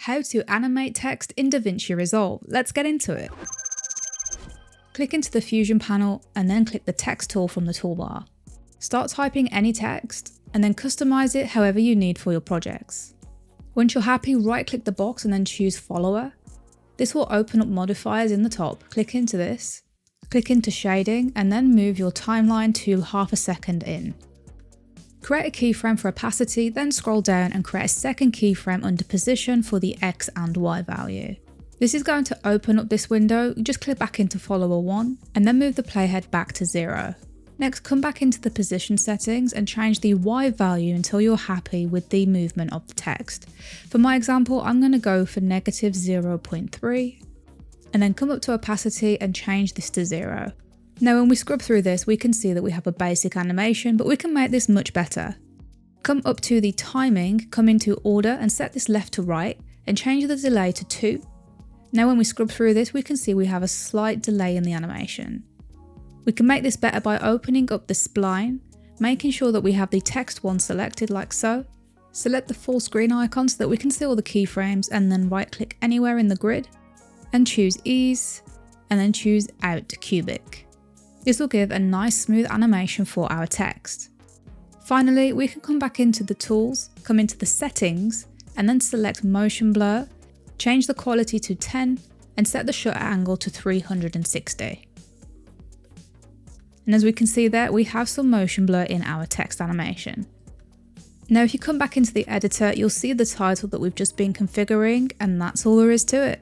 How to animate text in DaVinci Resolve. Let's get into it. Click into the Fusion panel and then click the text tool from the toolbar. Start typing any text and then customize it however you need for your projects. Once you're happy, right click the box and then choose Follower. This will open up modifiers in the top. Click into this, click into shading and then move your timeline to half a second in. Create a keyframe for opacity, then scroll down and create a second keyframe under position for the X and Y value. This is going to open up this window. Just click back into follower 1 and then move the playhead back to 0. Next, come back into the position settings and change the Y value until you're happy with the movement of the text. For my example, I'm going to go for -0.3 and then come up to opacity and change this to 0. Now when we scrub through this, we can see that we have a basic animation, but we can make this much better. Come up to the timing, come into order and set this left to right and change the delay to 2. Now when we scrub through this, we can see we have a slight delay in the animation. We can make this better by opening up the spline, making sure that we have the text one selected like so. Select the full screen icon so that we can see all the keyframes and then right click anywhere in the grid and choose ease and then choose out cubic. This will give a nice smooth animation for our text. Finally, we can come back into the tools, come into the settings and then select motion blur, change the quality to 10 and set the shutter angle to 360. And as we can see there, we have some motion blur in our text animation. Now if you come back into the editor, you'll see the title that we've just been configuring and that's all there is to it.